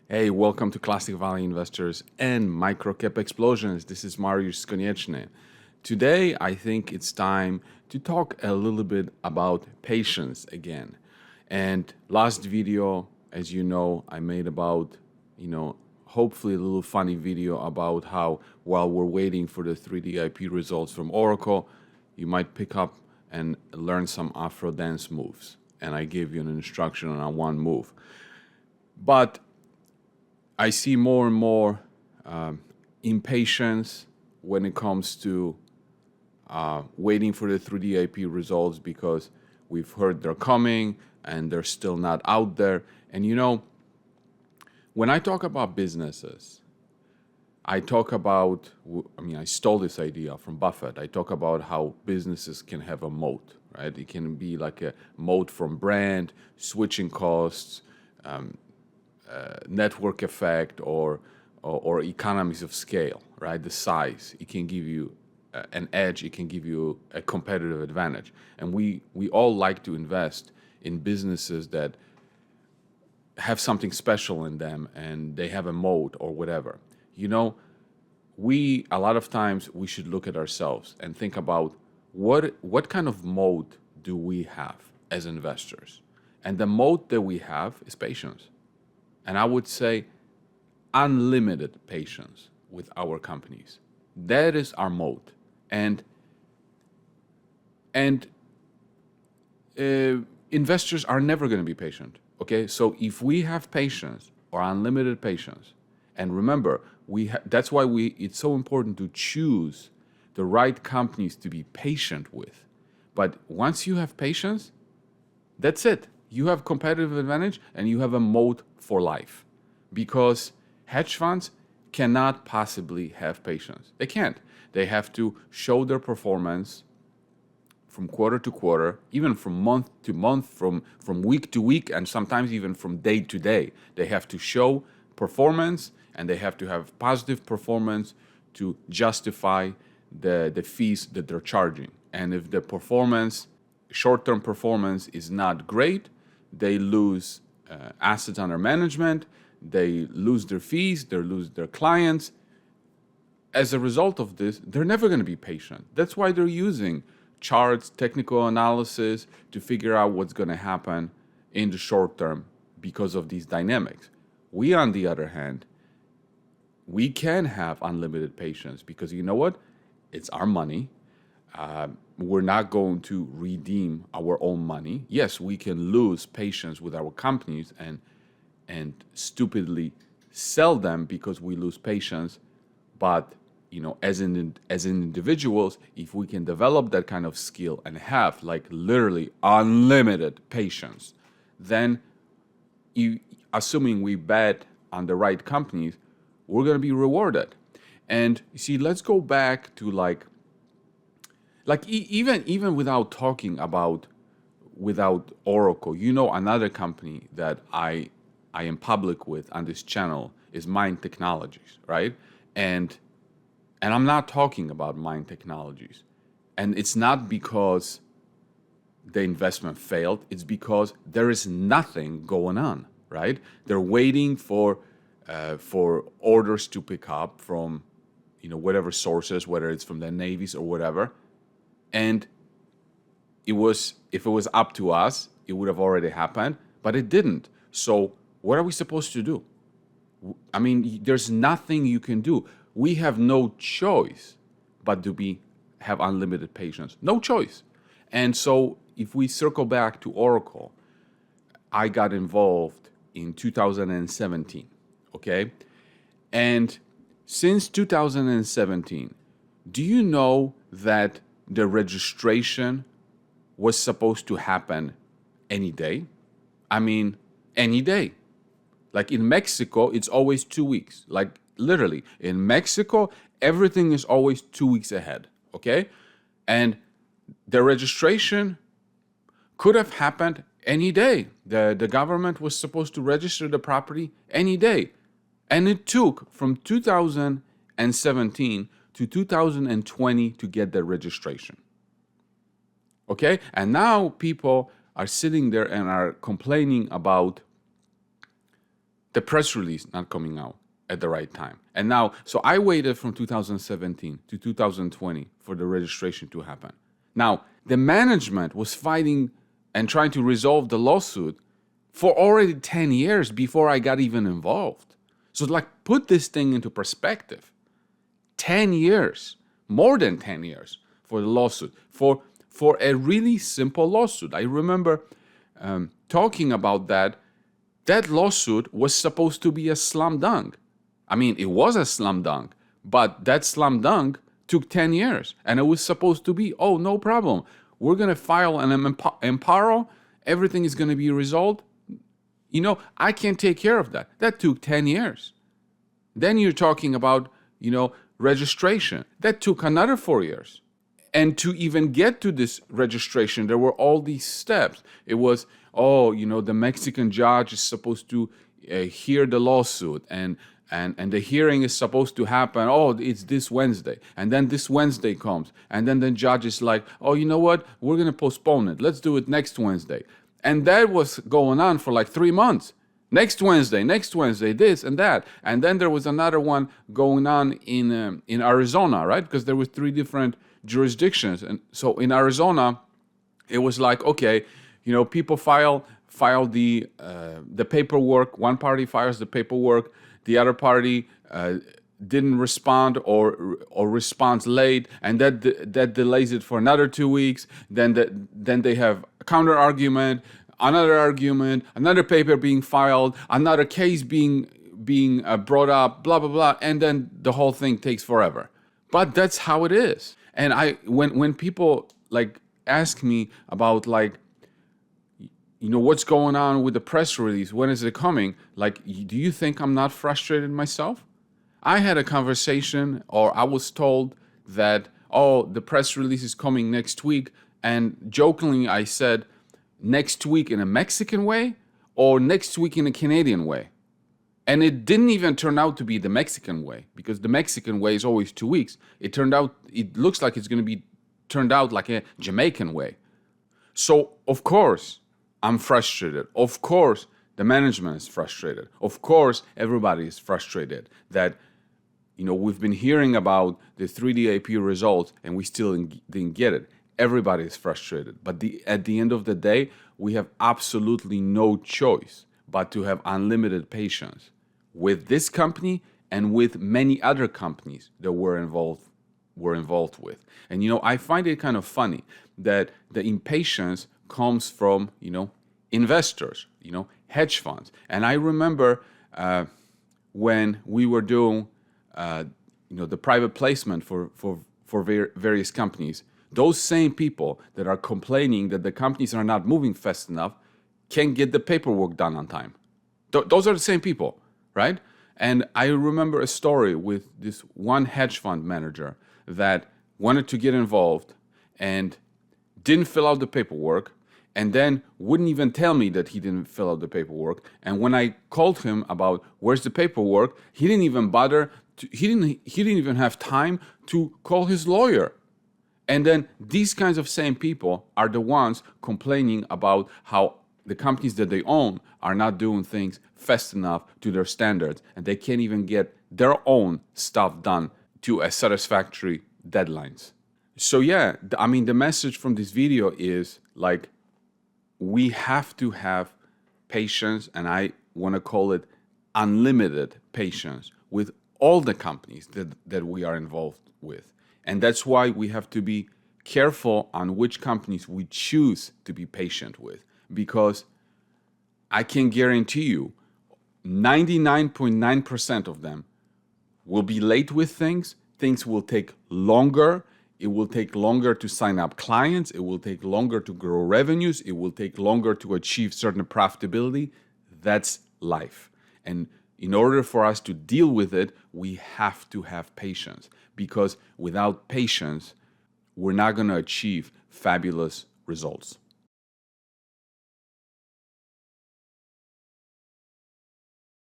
Hey, welcome to Classic Value Investors and Microcap Explosions. This is Mariusz Konieczny. Today, I think it's time to talk a little bit about patience again. And last video, as you know, I made about, hopefully a little funny video about how while we're waiting for the 3D IP results from Oracle, you might pick up and learn some Afro dance moves. And I gave you an instruction on one move. But I see more and more impatience when it comes to waiting for the 3D IP results because we've heard they're coming and they're still not out there. And when I talk about businesses, I stole this idea from Buffett. I talk about how businesses can have a moat, right? It can be like a moat from brand, switching costs, network effect or economies of scale, right? The size, it can give you an edge, it can give you a competitive advantage. And we all like to invest in businesses that have something special in them and they have a moat or whatever. A lot of times we should look at ourselves and think about what kind of moat do we have as investors? And the moat that we have is patience. And I would say unlimited patience with our companies. That is our moat. And investors are never going to be patient. Okay, so if we have patience or unlimited patience, and remember, that's why it's so important to choose the right companies to be patient with. But once you have patience, that's it. You have competitive advantage and you have a moat for life, because hedge funds cannot possibly have patience. They can't. They have to show their performance from quarter to quarter, even from month to month, from week to week, and sometimes even from day to day. They have to show performance and they have to have positive performance to justify the fees that they're charging. And if the short-term performance is not great, they lose assets under management, they lose their fees, they lose their clients. As a result of this, they're never going to be patient. That's why they're using charts, technical analysis to figure out what's going to happen in the short term because of these dynamics. We, on the other hand, we can have unlimited patience because you know what? It's our money. We're not going to redeem our own money. Yes, we can lose patience with our companies and stupidly sell them because we lose patience. But as individuals, if we can develop that kind of skill and have like literally unlimited patience, then assuming we bet on the right companies, we're going to be rewarded. And you see, let's go back to even without talking about without Oracle, another company that I am public with on this channel is Mind Technologies, right? And I'm not talking about Mind Technologies. And it's not because the investment failed, it's because there is nothing going on, right? They're waiting for orders to pick up from whatever sources, whether it's from the navies or whatever. And if it was up to us, it would have already happened, but it didn't. So what are we supposed to do? I mean, there's nothing you can do. We have no choice but to have unlimited patience. No choice. And so if we circle back to Oracle, I got involved in 2017, okay? And since 2017, do you know that the registration was supposed to happen any day? I mean, any day. Like in Mexico, it's always 2 weeks. Like literally, in Mexico, everything is always 2 weeks ahead, okay? And the registration could have happened any day. The government was supposed to register the property any day. And it took from 2017 to 2020 to get the registration. Okay? And now people are sitting there and are complaining about the press release not coming out at the right time. And now, so I waited from 2017 to 2020 for the registration to happen. Now, the management was fighting and trying to resolve the lawsuit for already 10 years before I got even involved. So like, put this thing into perspective. 10 years, more than 10 years for the lawsuit, for a really simple lawsuit. I remember talking about that. That lawsuit was supposed to be a slam dunk. I mean, it was a slam dunk, but that slam dunk took 10 years. And it was supposed to be, oh, no problem. We're going to file an amparo. Everything is going to be resolved. You know, I can't take care of that. That took 10 years. Then you're talking about, you know, registration. That took another 4 years. And to even get to this registration, there were all these steps. It was, oh, you know, the Mexican judge is supposed to hear the lawsuit, and the hearing is supposed to happen, oh, it's this Wednesday. And then this Wednesday comes. And then the judge is like, oh, you know what? We're going to postpone it. Let's do it next Wednesday. And that was going on for like 3 months. Next Wednesday, this and that. And then there was another one going on in Arizona, right? Because there was 3 different jurisdictions. And so in Arizona, it was like, okay, you know, people file the paperwork. One party files the paperwork. The other party didn't respond or responds late, and that delays it for another 2 weeks. Then they have a counter argument, another paper being filed, another case being brought up, blah blah blah, and then the whole thing takes forever. But that's how it is. And when people like ask me about like, you know, what's going on with the press release, when is it coming? Like, do you think I'm not frustrated myself? I had a conversation, or I was told that, oh, the press release is coming next week. And jokingly, I said, next week in a Mexican way or next week in a Canadian way. And it didn't even turn out to be the Mexican way, because the Mexican way is always 2 weeks. It looks like it's going to be turned out like a Jamaican way. So, of course, I'm frustrated. Of course, the management is frustrated. Of course, everybody is frustrated that, you know, we've been hearing about the 3D AP results and we still didn't get it. Everybody is frustrated. But at the end of the day, we have absolutely no choice but to have unlimited patience with this company and with many other companies that we're involved with. And, you know, I find it kind of funny that the impatience comes from, you know, investors, you know, hedge funds. And I remember when we were doing, you know, the private placement for various companies, those same people that are complaining that the companies are not moving fast enough can't get the paperwork done on time. Those are the same people, right? And I remember a story with this one hedge fund manager that wanted to get involved and didn't fill out the paperwork, and then wouldn't even tell me that he didn't fill out the paperwork. And when I called him about where's the paperwork, he didn't even bother. He didn't even have time to call his lawyer. And then these kinds of same people are the ones complaining about how the companies that they own are not doing things fast enough to their standards, and they can't even get their own stuff done to a satisfactory deadlines. So yeah, I mean, the message from this video is like, we have to have patience, and I want to call it unlimited patience with all the companies that we are involved with. And that's why we have to be careful on which companies we choose to be patient with, because I can guarantee you 99.9% of them will be late with things. Things will take longer. It will take longer to sign up clients. It will take longer to grow revenues. It will take longer to achieve certain profitability. That's life. And in order for us to deal with it, we have to have patience, because without patience, we're not going to achieve fabulous results.